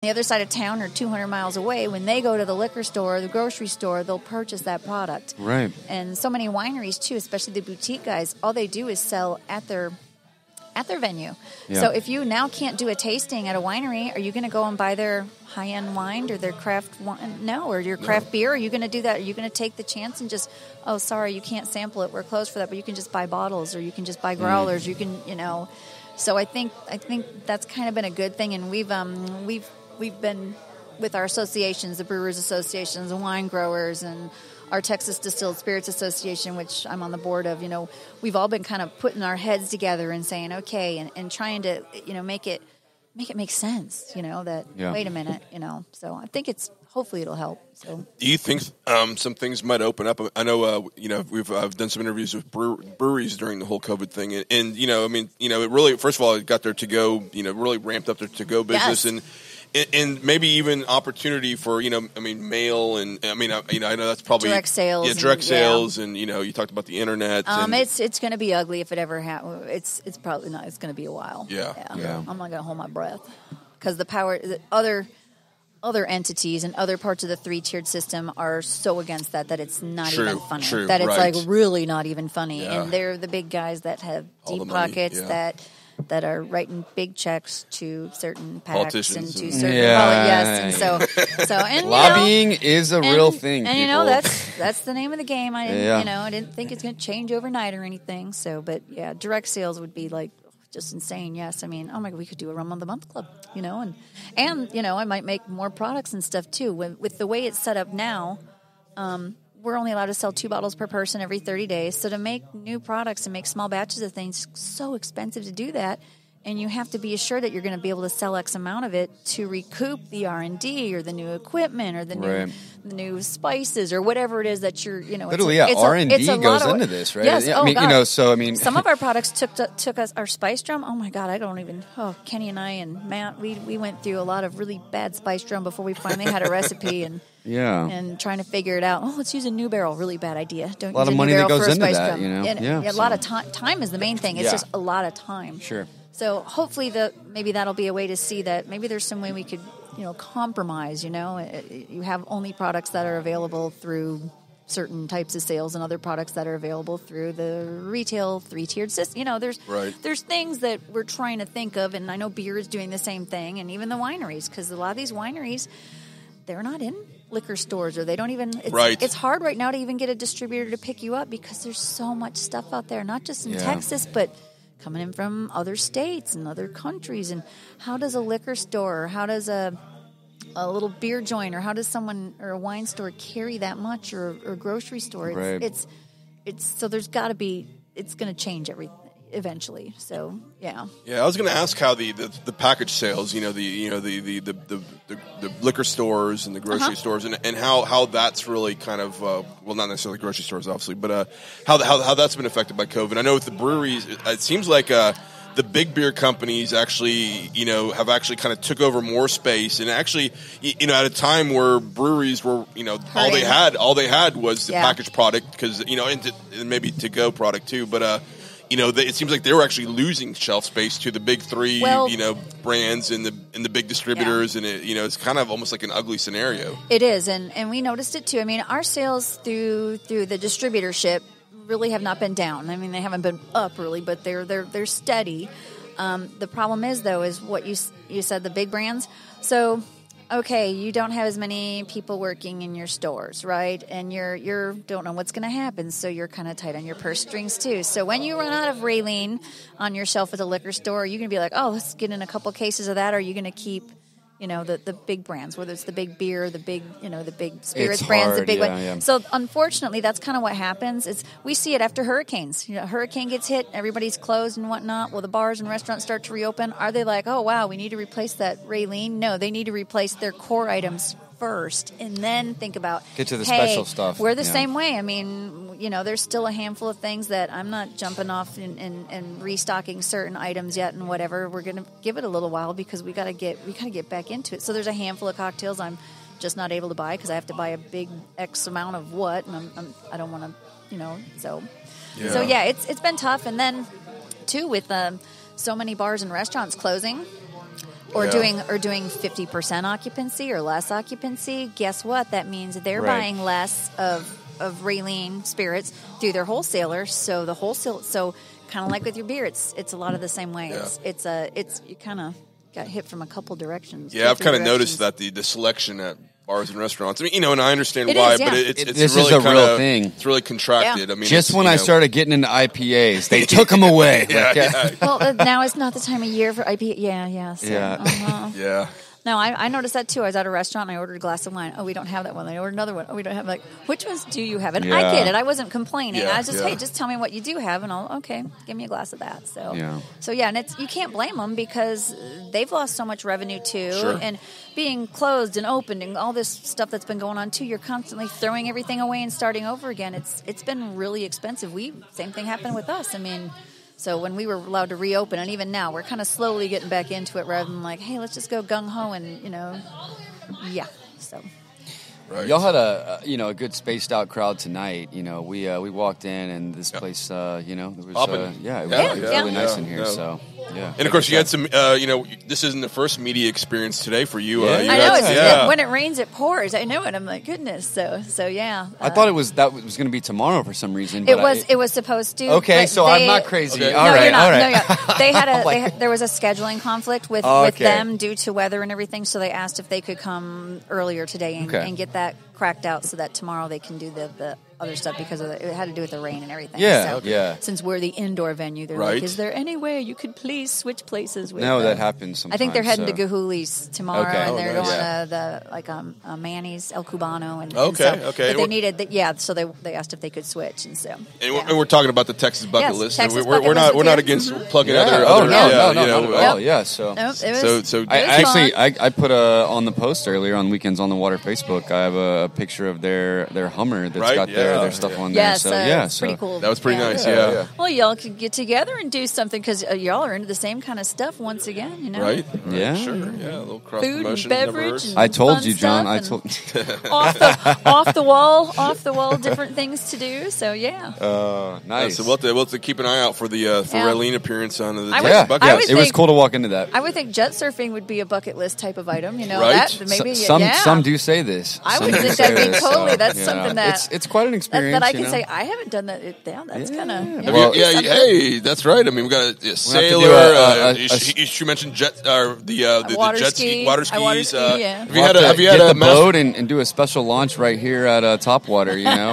the other side of town or 200 miles away, when they go to the liquor store or the grocery store, they'll purchase that product. Right. And so many wineries, too, especially the boutique guys, all they do is sell at their venue. Yeah. So if you now can't do a tasting at a winery, are you going to go and buy their high-end wine or their craft wine? No, or your craft beer? Are you going to do that? Are you going to take the chance and just, oh, sorry, you can't sample it. We're closed for that, but you can just buy bottles or you can just buy growlers. You can, So I think that's kind of been a good thing, and we've been with our associations, the Brewers Associations, the wine growers, and our Texas Distilled Spirits Association, which I'm on the board of. We've all been kind of putting our heads together and saying, okay, and trying to make it make sense. Wait a minute, So I think hopefully it'll help. So, do you think some things might open up? I know I've done some interviews with breweries during the whole COVID thing, and it really, first of all, it got their to-go, really ramped up their to-go business. Yes. And maybe even opportunity for mail, and I know that's probably direct sales. Yeah, direct sales, and you talked about the internet. It's going to be ugly if it ever happens. It's probably not. It's going to be a while. Yeah. I'm not going to hold my breath because the other entities and other parts of the 3-tiered system are so against that it's not even funny. That it's like really not even funny, and they're the big guys that have deep pockets that are writing big checks to certain PACs and to certain and lobbying is a real thing. And that's the name of the game. I didn't think it's going to change overnight or anything. So, but yeah, direct sales would be like just insane. Yes, oh my God, we could do a rum of the month club, and I might make more products and stuff too. With the way it's set up now, we're only allowed to sell 2 bottles per person every 30 days. So to make new products and make small batches of things, it's so expensive to do that. And you have to be assured that you're going to be able to sell X amount of it to recoup the R&D or the new equipment or the new spices or whatever it is that you're, Literally, R&D goes into this, right? Yes, God. Some of our products took us, our spice drum, oh my God, Kenny and I and Matt, we went through a lot of really bad spice drum before we finally had a recipe and and trying to figure it out. Oh, let's use a new barrel. Really bad idea. Don't a lot use of money that goes for a into spice that, drum. A lot of time is the main thing. It's just a lot of time. Sure. So hopefully maybe that'll be a way to see that maybe there's some way we could, compromise, You have only products that are available through certain types of sales and other products that are available through the retail 3-tiered system. There's things that we're trying to think of, and I know beer is doing the same thing, and even the wineries, because a lot of these wineries, they're not in liquor stores, or they don't even. It's hard right now to even get a distributor to pick you up because there's so much stuff out there, not just in Texas, but coming in from other states and other countries. And how does a liquor store, or how does a little beer joint, or how does someone or a wine store carry that much, or a grocery store? It's so there's got to be. It's going to change eventually. So yeah. I was going to ask how the package sales, the liquor stores and the grocery stores, and how that's really kind of not necessarily grocery stores, obviously, but how that's been affected by COVID. I know with the breweries, it seems like the big beer companies actually, have actually kind of took over more space, and actually, at a time where breweries were, all they had was the packaged product, because and maybe to go product too, but it seems like they were actually losing shelf space to the big three, brands and the big distributors, and it's kind of almost like an ugly scenario. It is, and we noticed it too. I mean, our sales through the distributorship really have not been down. I mean, they haven't been up really, but they're steady. The problem is what you said, the big brands. So. Okay, you don't have as many people working in your stores, right? And you're don't know what's going to happen, so you're kind of tight on your purse strings too. So when you run out of Raylene on your shelf at the liquor store, you're going to be like, oh, let's get in a couple cases of that, or are you going to keep, the big brands, whether it's the big beer, the big, the big spirits brands, the big one. Yeah. So unfortunately, that's kind of what happens. We see it after hurricanes. Hurricane gets hit, everybody's closed and whatnot. Well, the bars and restaurants start to reopen. Are they like, oh, wow, we need to replace that Raylene? No, they need to replace their core items first and then think about get to the special stuff. We're the same way. I mean, there's still a handful of things that I'm not jumping off and restocking certain items yet and whatever. We're going to give it a little while because we got to get back into it. So there's a handful of cocktails I'm just not able to buy because I have to buy a big X amount of what, and I don't want to, so yeah, it's been tough. And then too with so many bars and restaurants closing. or doing 50% occupancy or less occupancy, guess what? That means they're buying less of Raylene spirits through their wholesalers. So the wholesale, kind of like with your beer, it's a lot of the same way. Yeah. It's you kind of got hit from a couple directions. Yeah, I've kind of noticed that the selection at bars and restaurants. I mean, and I understand why, but it's this really is a real thing. It's really contracted. Yeah. I mean, just when I started getting into IPAs, they took them away. Well, now it's not the time of year for IPA. Yeah. So, yeah. No, I noticed that too. I was at a restaurant and I ordered a glass of wine. Oh, we don't have that one. I ordered another one. Oh, we don't have which ones do you have? And I get it. I wasn't complaining. I was just, hey, just tell me what you do have, and give me a glass of that. So and you can't blame them because they've lost so much revenue too, and being closed and opened and all this stuff that's been going on too. You're constantly throwing everything away and starting over again. It's been really expensive. Same thing happened with us. I mean. So when we were allowed to reopen, and even now, we're kind of slowly getting back into it rather than like, hey, let's just go gung-ho and, so. Right. Y'all had a good spaced out crowd tonight. We walked in and this place, it was really nice in here. So and of course you had some. This isn't the first media experience today for you. I know when it rains, it pours. I know it. I'm like, goodness. So yeah. I thought it was going to be tomorrow for some reason. But it was supposed to. Okay, so I'm not crazy. Okay. All right. No, they had there was a scheduling conflict with them due to weather and everything. So they asked if they could come earlier today and get that cracked out so that tomorrow they can do the other stuff because it had to do with the rain and everything. Since we're the indoor venue, they're like, is there any way you could please switch places with that happens sometimes. I think they're heading to Gahuli's tomorrow and they're going to Manny's El Cubano. But they needed so they asked if they could switch and we're talking about the Texas bucket list. Texas we're not against plugging other So I put on the post earlier on Weekends on the Water Facebook. I have a picture of their Hummer that's got their stuff on there. So pretty cool. That was pretty nice. Yeah. Well, y'all could get together and do something because y'all are into the same kind of stuff once again. Right? Yeah. Sure. Yeah. A little cross food promotion. and beverage. I told you, John. I told off the wall, different things to do. So nice. So we'll have to keep an eye out for the Raylene appearance on the Texas bucket list. It was cool to walk into that. I would think jet surfing would be a bucket list type of item. Right? That maybe some do say this. I would think that'd be totally. That's something that it's quite an experience. That I can say I haven't done that. That's kind of hey, that's right. I mean, we got a sailor. You mentioned the water jet ski, water skis. Have you had a boat and do a special launch right here at Topwater?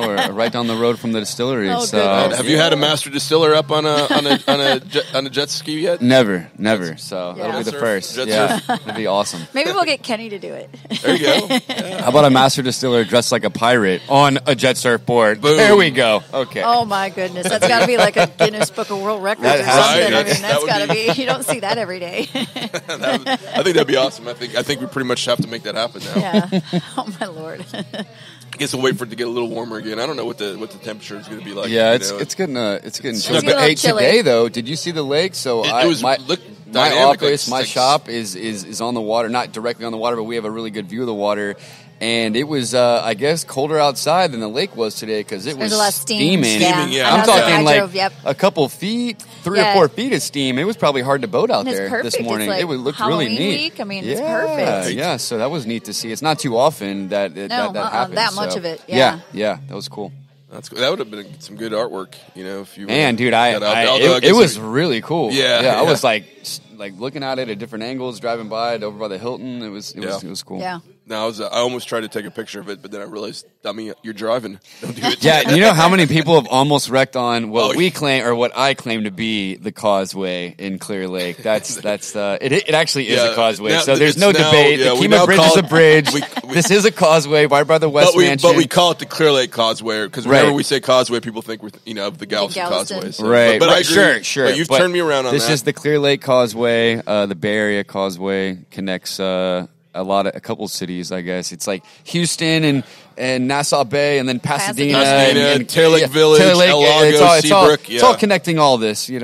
Or right down the road from the distillery. Have you had a master distiller up on a jet ski yet? Never. So that'll be the first. That'd be awesome. Maybe we'll get Kenny to do it. There you go. Yeah. How about a master distiller dressed like a pirate on a jet surfboard? Boom. There we go. Okay. Oh my goodness, that's got to be like a Guinness Book of World Records or something. I mean, that's got to be. You don't see that every day. I think that'd be awesome. I think we pretty much have to make that happen now. Yeah. Oh my Lord. I guess we'll wait for it to get a little warmer again. I don't know what the temperature is going to be like. Yeah, it's getting chilly. But hey, today though, did you see the lake? So my office, my shop is on the water, not directly on the water, but we have a really good view of the water. And it was, I guess, colder outside than the lake was today because it was a lot of steam. Steaming, yeah. I'm talking a couple feet, 3 or 4 feet of steam. It was probably hard to boat out there this morning. It looked Halloween really neat. Week. I mean, it's perfect. Yeah, so that was neat to see. It's not too often that happens. That much of it. Yeah, that was cool. That's cool. That would have been some good artwork, if you. Man, dude, it was really cool. Yeah. I was like looking at it at different angles, driving by it over by the Hilton. It was cool. Yeah. No, I almost tried to take a picture of it, but then I realized, dummy, you're driving. Don't do it. Yeah, you know how many people have almost wrecked on what we claim or what I claim to be the causeway in Clear Lake. It actually is a causeway, so there's no debate. The Kemah Bridge is a bridge. This is a causeway right by the West Mansion. But we call it the Clear Lake Causeway because whenever we say causeway, people think we're of the Galveston Causeway. So. Right, but I agree. Sure. But you've turned me around on that. This is the Clear Lake Causeway. The Bay Area Causeway connects a couple cities, I guess. It's like Houston and Nassau Bay, and then Pasadena and Taylor Lake Village, El Lago, Seabrook. It's all connecting all this, And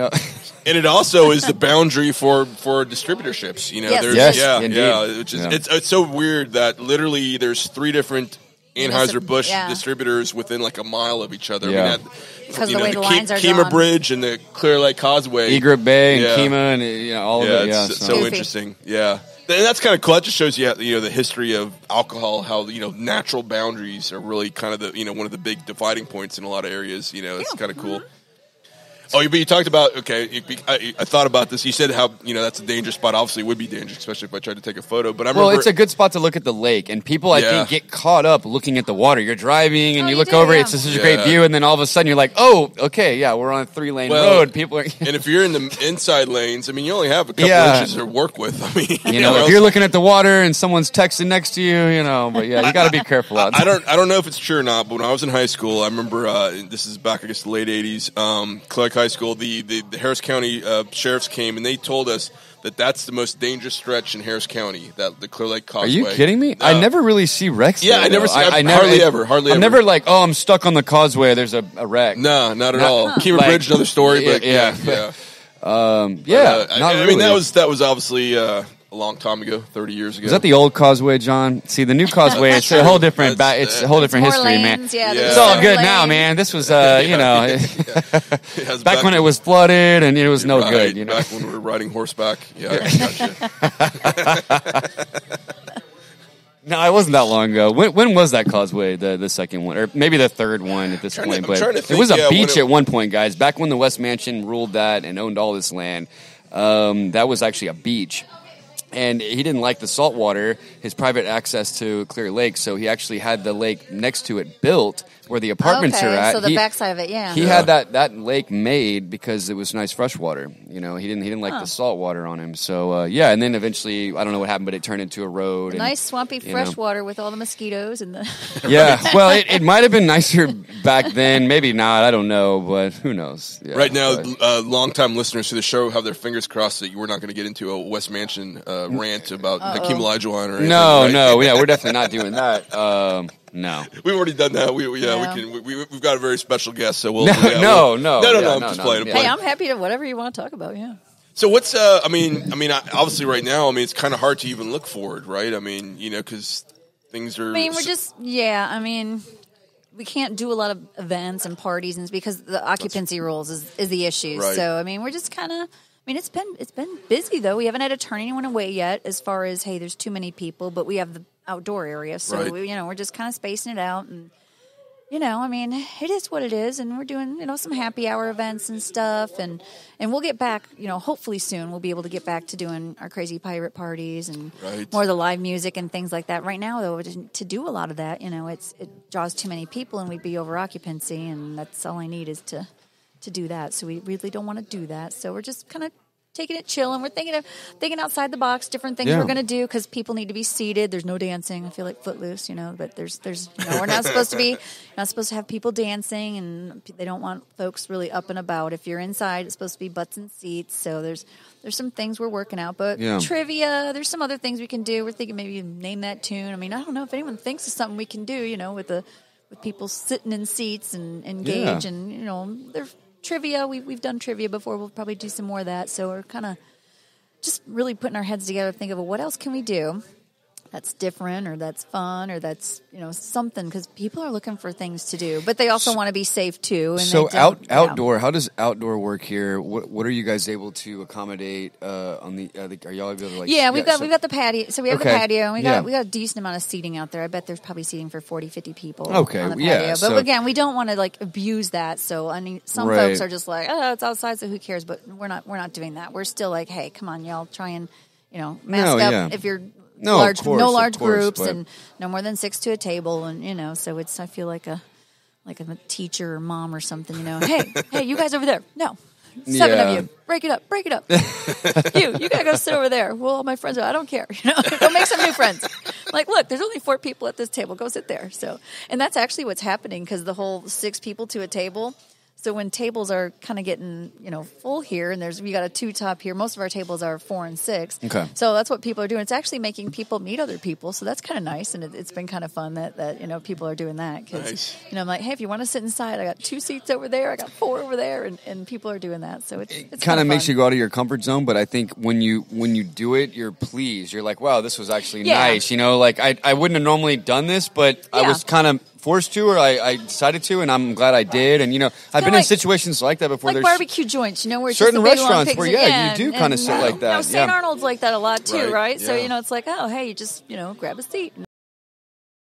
it also is the boundary for distributorships. It's so weird that literally there's 3 different Anheuser-Busch distributors within like a mile of each other. Yeah. Because the way the lines are Kemah drawn. Bridge and the Clear Lake Causeway. Egret Bay and Kemah and all of it. Yeah, it's so interesting. Yeah. And that's kind of cool. That just shows you, the history of alcohol, how, natural boundaries are really kind of the, one of the big dividing points in a lot of areas. It's kind of cool. Mm-hmm. Oh, but you talked about, I thought about this. You said how, that's a dangerous spot. Obviously, it would be dangerous, especially if I tried to take a photo. But I remember... Well, it's a good spot to look at the lake. And people, I think, get caught up looking at the water. You're driving, and you look over, it's such a great view, and then all of a sudden you're like, oh, okay, we're on a 3-lane road. People are... And if you're in the inside lanes, you only have a couple inches to work with. If you're looking at the water and someone's texting next to you, but you got to be careful out there. I don't know if it's true or not, but when I was in high school, I remember, this is back, I guess, the late 80s, Clark High School, the Harris County sheriffs came and they told us that that's the most dangerous stretch in Harris County, that the Clear Lake Causeway. Are you kidding me? I never really see wrecks. Yeah, there, I never see. Hardly ever. I'm never like, oh, I'm stuck on the causeway. There's a wreck. No, not at all. Kiever Bridge, another story. But yeah. I mean, that was obviously a long time ago, 30 years ago. Is that the old causeway, John? See, the new causeway, it's a whole different it's a whole different history, lanes, man. It's all good now, man. This was, back when it was flooded and it was no good. Back when we were riding horseback. Yeah, gotcha. No, it wasn't that long ago. When was that causeway, the second one? Or maybe the third one at this point. But it was a beach at one point, guys. Back when the West Mansion ruled that and owned all this land, that was actually a beach. And he didn't like the salt water, his private access to Clear Lake, so he actually had the lake next to it built where the apartments are at. So the backside of it, He had that lake made because it was nice fresh water. He didn't like the salt water on him. So and then eventually, I don't know what happened, but it turned into a road. Nice swampy fresh water with all the mosquitoes and the. Well, it might have been nicer back then. Maybe not. I don't know, but who knows? Yeah, right now, longtime listeners to the show have their fingers crossed that we're not going to get into a West Mansion rant about Hakeem Olajuwon or anything. No, we're definitely not doing that. No, we've already done that. We've got a very special guest, so we'll. No. I'm just playing. Hey, I'm happy to whatever you want to talk about. Yeah. So what's obviously right now, it's kind of hard to even look forward, right? Because things are. we're just we can't do a lot of events and parties, and it's because the occupancy rules is the issue. Right. So we're just kind of. It's been busy though. We haven't had to turn anyone away yet. As far as there's too many people, but we have the outdoor area, so we're just kind of spacing it out, and it is what it is, and we're doing some happy hour events and stuff, and we'll get back. Hopefully soon we'll be able to get back to doing our crazy pirate parties and more of the live music and things like that. Right now though, to do a lot of that, it draws too many people, and we'd be over occupancy, and that's all I need is to do that. So we really don't want to do that. So we're just kind of taking it chill, and we're thinking outside the box, different things we're going to do because people need to be seated. There's no dancing. I feel like Footloose, but there's we're not supposed to have people dancing, and they don't want folks really up and about. If you're inside, it's supposed to be butts and seats. So there's some things we're working out, but trivia, there's some other things we can do. We're thinking maybe name that tune. I don't know if anyone thinks of something we can do, with people sitting in seats and engage, and they're trivia. We've done trivia before. We'll probably do some more of that. So we're kind of just really putting our heads together to think of what else can we do that's different or that's fun or that's something, because people are looking for things to do, but they also want to be safe too. And so outdoor, how does outdoor work here? What are you guys able to accommodate on the? Are y'all able to we've got the patio. So we have the patio, and we got a decent amount of seating out there. I bet there's probably seating for 40-50 people. Okay, on the patio. But again, we don't want to abuse that. So some folks are just like, oh, it's outside, so who cares? But we're not doing that. We're still like, hey, come on, y'all, try and mask up if you're. No large groups, and no more than 6 to a table, and so it's. I feel like a teacher or mom or something. Hey, you guys over there. No, 7 of you. Break it up. You gotta go sit over there. Well, all my friends are. I don't care. Go make some new friends. Like, look, there's only 4 people at this table. Go sit there. So, and that's actually what's happening because the whole 6 people to a table. So when tables are kind of getting, full here, and we got a 2 top here. Most of our tables are 4 and 6. Okay. So that's what people are doing. It's actually making people meet other people. So that's kind of nice, and it's been kind of fun that people are doing that. Cause, I'm like, hey, if you want to sit inside, I got 2 seats over there, I got 4 over there, and people are doing that. So it's kind of makes you go out of your comfort zone. But I think when you do it, you're pleased. You're like, wow, this was actually nice. I wouldn't have normally done this, but I was kind of forced to, or I decided to, and I'm glad I did. And I've been in situations like that before. Like barbecue joints, where it's certain just a big restaurants where you do kind of sit like that. St. Arnold's like that a lot too, right? Yeah. So it's like, oh, hey, you just grab a seat.